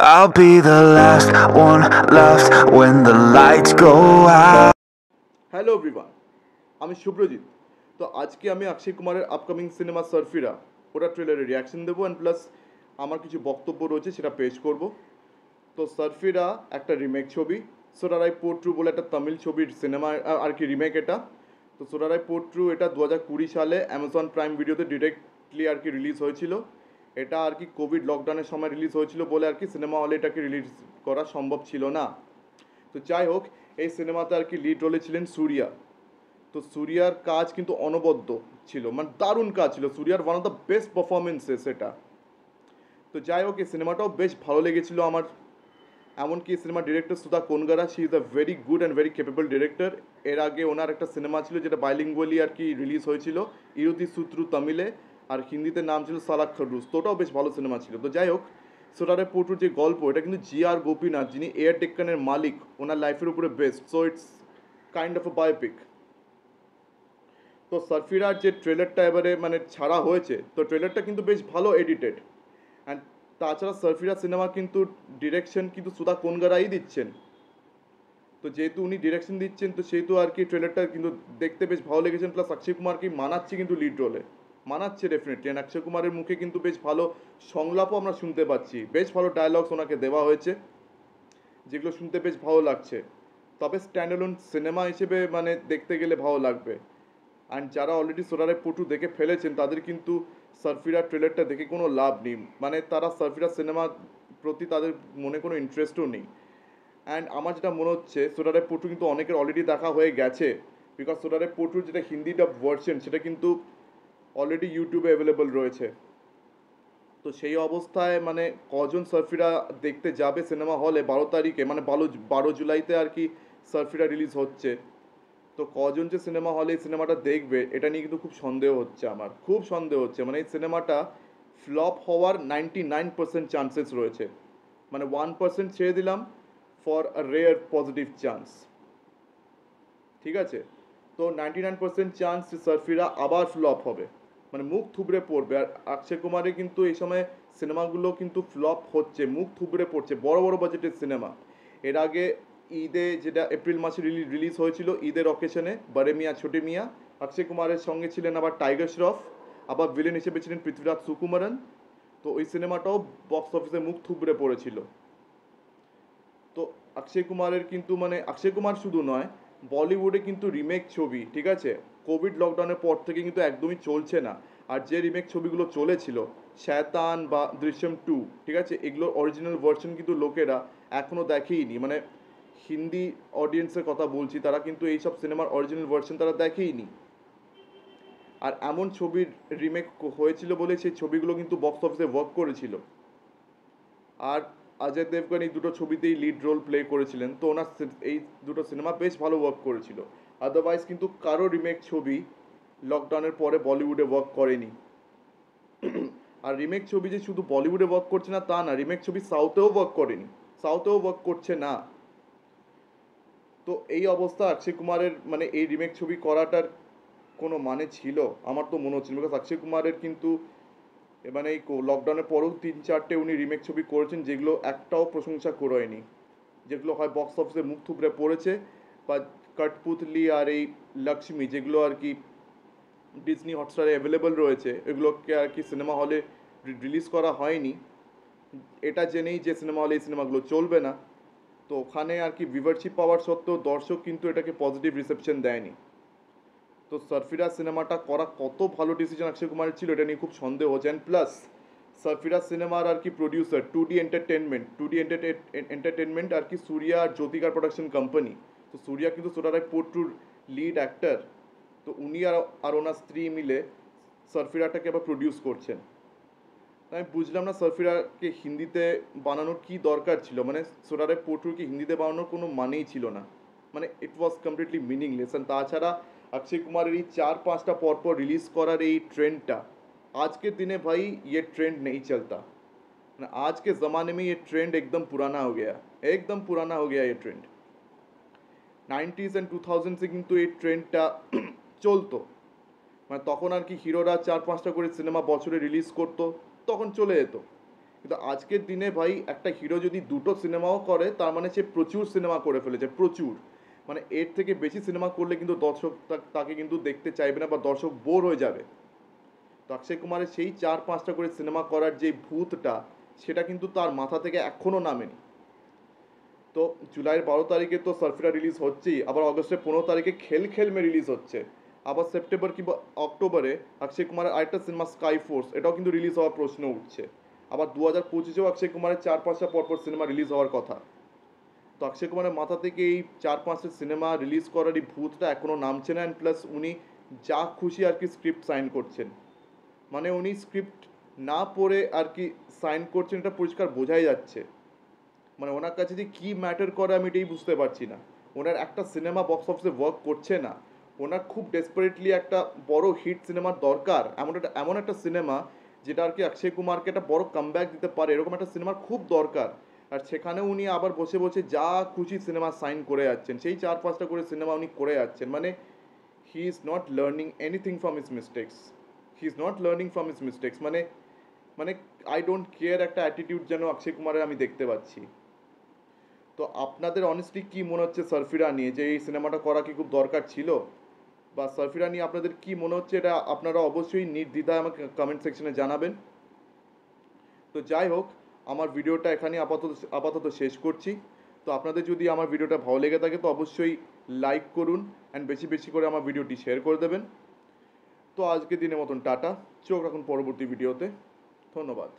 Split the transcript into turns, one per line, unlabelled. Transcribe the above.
I'll be the last one left when the lights go out.
Hello everyone, আমি শুভ্রজিৎ। তো আজকে আমি অক্ষয় কুমারের আপকামিং সিনেমা সারফিরা ওটা ট্রেলারের রিয়াকশন দেবো অ্যান্ড প্লাস আমার কিছু বক্তব্য রয়েছে সেটা পেশ করব। তো সারফিরা একটা রিমেক ছবি। সোরারাই পোট্রু বলে একটা তামিল ছবির সিনেমা আর কি রিমেক এটা। তো সোরারাই পোট্রু এটা 2020 সালে অ্যামাজন প্রাইম ভিডিওতে ডিরেক্টলি আর কি রিলিজ হয়েছিল। এটা আর কি কোভিড লকডাউনের সময় রিলিজ হয়েছিল বলে আর কি সিনেমা হলে এটাকে রিলিজ করা সম্ভব ছিল না। তো যাই হোক, এই সিনেমাতে আর কি লিড রোলে ছিলেন সূর্যা। তো সূর্যার কাজ কিন্তু অনবদ্য ছিল, মানে দারুণ কাজ ছিল। সূর্যার one of the best performances এটা। তো যাই হোক, এই সিনেমাটাও বেশ ভালো লেগেছিল আমার। এমনকি এই সিনেমার director Sudha Kongara, she is a very good and very capable director. এর আগে ওনার একটা সিনেমা ছিল যেটা বাইলিঙ্গুয়ালি আর কি রিলিজ হয়েছিল, ইরুতি সুত্রু তামিলে, আর হিন্দিতে নাম ছিল সালাক খররুস। তো ওটাও বেশ ভালো সিনেমা ছিল। তো যাই হোক, সোরারে পোটুর যে গল্প, এটা কিন্তু জি আর গোপীনাথ, যিনি এয়ার টেক্কানের মালিক, ওনার লাইফের উপরে best. So it's kind of a biopic. তো সারফিরার যে ট্রেলারটা এবারে মানে ছাড়া হয়েছে, তো ট্রেলারটা কিন্তু বেশ ভালো এডিটেড। অ্যান্ড তাছাড়া সারফিরা সিনেমা কিন্তু ডিরেকশন কিন্তু সুধা কোনগারাই দিচ্ছেন। তো যেহেতু উনি ডিরেকশন দিচ্ছেন, তো সেহেতু আর কি ট্রেলারটা কিন্তু দেখতে বেশ ভালো লেগেছেন। প্লাস অক্ষয় কুমারকে মানাচ্ছে কিন্তু লিড রোলে, মানাচ্ছে ডেফিনেটলি। অ্যান্ড অক্ষয় কুমারের মুখে কিন্তু বেশ ভালো সংলাপও আমরা শুনতে পাচ্ছি, বেশ ভালো ডায়লগস ওনাকে দেওয়া হয়েছে, যেগুলো শুনতে বেশ ভালো লাগছে। তবে স্ট্যান্ডঅ্যালোন সিনেমা হিসেবে মানে দেখতে গেলে ভালো লাগবে। অ্যান্ড যারা অলরেডি সোরারে পটু দেখে ফেলেছেন, তাদের কিন্তু সারফিরা ট্রেলারটা দেখে কোনো লাভ নেই। মানে তারা সারফিরা সিনেমার প্রতি তাদের মনে কোনো ইন্টারেস্টও নেই। অ্যান্ড আমার যেটা মনে হচ্ছে, সোরারে পটু কিন্তু অনেকের অলরেডি দেখা হয়ে গেছে। বিকজ সোরারে পটুর যেটা হিন্দি ডাব ভার্সন, সেটা কিন্তু অলরেডি ইউটিউবে অ্যাভেলেবল রয়েছে। তো সেই অবস্থায় মানে কজন সারফিরা দেখতে যাবে সিনেমা হলে 12 তারিখে, মানে 12 জুলাইতে আর কি সারফিরা রিলিজ হচ্ছে। তো কজন যে সিনেমা হলে এই সিনেমাটা দেখবে, এটা নিয়ে কিন্তু খুব সন্দেহ হচ্ছে, আমার খুব সন্দেহ হচ্ছে। মানে এই সিনেমাটা ফ্লপ হওয়ার 99% চান্সেস রয়েছে। মানে 1% ছেড়ে দিলাম for a rare positive chance. ঠিক আছে, তো 99% চান্স সারফিরা আবার ফ্লপ হবে, মানে মুখ থুবড়ে পড়বে। আর অক্ষয় কুমারের কিন্তু এই সময় সিনেমাগুলো কিন্তু ফ্লপ হচ্ছে, মুখ থুবড়ে পড়ছে, বড় বড় বাজেটের সিনেমা। এর আগে ঈদে যেটা এপ্রিল মাসে রিলিজ হয়েছিল, ঈদের অকেশনে, বড়ে মিয়া ছোটে মিয়া, অক্ষয় কুমারের সঙ্গে ছিলেন আবার টাইগার শ্রফ, আবার ভিলেন হিসেবে ছিলেন পৃথ্বীরাজ সুকুমারন। তো ওই সিনেমাটাও বক্স অফিসে মুখ থুবড়ে পড়েছিল। তো অক্ষয় কুমারের কিন্তু মানে অক্ষয় কুমার শুধু নয়, বলিউডে কিন্তু রিমেক ছবি, ঠিক আছে, কোভিড লকডাউনের পর থেকে কিন্তু একদমই চলছে না। আর যে রিমেক ছবিগুলো চলেছিল, শয়তান বা দৃশ্যম 2, ঠিক আছে, এগুলোর অরিজিনাল ভার্সন কিন্তু লোকেরা এখনও দেখেইনি। মানে হিন্দি অডিয়েন্সের কথা বলছি, তারা কিন্তু এইসব সিনেমার অরিজিনাল ভার্সন তারা দেখেইনি। আর এমন ছবির রিমেক হয়েছিল বলে সেই ছবিগুলো কিন্তু বক্স অফিসে ওয়ার্ক করেছিল। আর অজয় দেবগন এই দুটো ছবিতেই লিড রোল প্লে করেছিলেন। তো ওনার এই দুটো সিনেমা বেশ ভালো ওয়ার্ক করেছিল। আদারওয়াইজ কিন্তু কারো রিমেক ছবি লকডাউনের পরে বলিউডে ওয়ার্ক করেনি। আর রিমেক ছবি যে শুধু বলিউডে ওয়ার্ক করছে না তা না, রিমেক ছবি সাউথেও ওয়ার্ক করেনি, সাউথেও ওয়ার্ক করছে না। তো এই অবস্থা অক্ষয় কুমারের মানে এই রিমেক ছবি করাটার কোনো মানে ছিল? আমার তো মনে হচ্ছিল, বিকজ অক্ষয় কুমারের কিন্তু মানে এই লকডাউনের পরেও 3-4টে উনি রিমেক ছবি করেছেন, যেগুলো একটাও প্রশংসা করেনি, যেগুলো হয় বক্স অফিসে মুখ থুবড়ে পড়েছে, বা কঠপুতলি আর এই লক্ষ্মী, যেগুলো আর কি ডিজনি হটস্টারে অ্যাভেলেবল রয়েছে, এগুলোকে আর কি সিনেমা হলে রিলিজ করা হয়নি, এটা জেনেই যে সিনেমা হলে এই সিনেমাগুলো চলবে না। তো ওখানে আর কি ভিভারশিপ পাওয়ার সত্ত্বেও দর্শক কিন্তু এটাকে পজিটিভ রিসেপশন দেয়নি। তো সারফিরাজ সিনেমাটা করা কত ভালো ডিসিশন অক্ষয় কুমারের ছিল, এটা নিয়ে খুব সন্দেহ হচ্ছে। অ্যান্ড প্লাস সারফিরাজ সিনেমার আর কি প্রডিউসার 2D এন্টারটেনমেন্ট আর কি সূর্যা আর জ্যোতিকার প্রোডাকশন কোম্পানি। তো সূর্যা কিন্তু সোরারাই পোট্রুর লিড অ্যাক্টর। তো উনি আর ওনার স্ত্রী মিলে সারফিরাটাকে আবার প্রডিউস করছেন। আমি বুঝলাম না সারফিরাকে হিন্দিতে বানানোর কি দরকার ছিল। মানে সোরারাই পোট্রুকে হিন্দিতে বানানোর কোনো মানেই ছিল না। মানে ইট ওয়াজ কমপ্লিটলি মিনিংলেস। অ্যান্ড তাছাড়া অক্ষয় কুমারের এই 4-5টা পরপর রিলিজ করার এই ट्रेंडটা, आज के दिने भाई ये ट्रेंड नहीं चलता। ना आज के ज़माने में ये ट्रेंड एकदम पुराना हो गया, एकदम पुराना हो गया ये ट्रेंड। 90s অ্যান্ড 2000s এ কিন্তু এই ট্রেন্ডটা চলতো। মানে তখন আর কি হিরোরা 4-5টা করে সিনেমা বছরে রিলিজ করতো, তখন চলে যেত। কিন্তু আজকের দিনে ভাই একটা হিরো যদি দুটো সিনেমাও করে তার মানে সে প্রচুর সিনেমা করে ফেলেছে, প্রচুর। মানে এর থেকে বেশি সিনেমা করলে কিন্তু দর্শক তাকে কিন্তু দেখতে চাইবে না বা দর্শক বোর হয়ে যাবে। তো অক্ষয় কুমারের সেই 4-5টা করে সিনেমা করার যে ভূতটা, সেটা কিন্তু তার মাথা থেকে এখনও নামেনি। তো জুলাইয়ের 12 তারিখে তো সার্ফিরা রিলিজ হচ্ছেই, আবার অগস্টের 15 তারিখে খেল খেল মে রিলিজ হচ্ছে, আবার সেপ্টেম্বর কিংবা অক্টোবরে অক্ষয় কুমারের আরেকটা সিনেমা স্কাই ফোর্স, এটাও কিন্তু রিলিজ হওয়ার প্রশ্ন উঠছে। আবার 2025-এও অক্ষয় কুমারের 4-5টা পরপর সিনেমা রিলিজ হওয়ার কথা। তো অক্ষয় কুমারের মাথা থেকে এই 4-5টা সিনেমা রিলিজ করার এই ভূতটা এখনও নামছে না। অ্যান্ড প্লাস উনি যা খুশি আর কি স্ক্রিপ্ট সাইন করছেন, মানে উনি স্ক্রিপ্ট না পড়ে আর কি সাইন করছেন, এটা পরিষ্কার বোঝাই যাচ্ছে। মানে ওনার কাছে যে কী ম্যাটার করে আমি এটাই বুঝতে পারছি না। ওনার একটা সিনেমা বক্স অফিসে ওয়ার্ক করছে না, ওনার খুব ডেসপারেটলি একটা বড় হিট সিনেমার দরকার, এমন একটা সিনেমা যেটা আর কি অক্ষয় কুমারকে একটা বড় কামব্যাক দিতে পারে, এরকম একটা সিনেমার খুব দরকার। আর সেখানে উনি আবার বসে বসে যা খুশি সিনেমা সাইন করে যাচ্ছেন, সেই 4-5টা করে সিনেমা উনি করে যাচ্ছেন। মানে he is not learning anything from his mistakes, he is not learning from his mistakes. মানে মানে আই ডোন্ট কেয়ার একটা অ্যাটিটিউড যেন অক্ষয় কুমারের আমি দেখতে পাচ্ছি। তো আপনাদের অনেস্টলি কি মনে হচ্ছে সার্ফিরা নিয়ে, যে এই সিনেমাটা করা কি খুব দরকার ছিল, বা সার্ফিরা নিয়ে আপনাদের কি মনে হচ্ছে, এটা আপনারা অবশ্যই নির্দ্বিধায় আমাকে কমেন্ট সেকশনে জানাবেন। তো যাই হোক, আমার ভিডিওটা এখানে আপাতত শেষ করছি। তো আপনাদের যদি আমার ভিডিওটা ভালো লেগে থাকে তো অবশ্যই লাইক করুন অ্যান্ড বেশি বেশি করে আমার ভিডিওটি শেয়ার করে দেবেন। তো আজকের দিনের মতন টাটা, চোখ রাখুন পরবর্তী ভিডিওতে। ধন্যবাদ।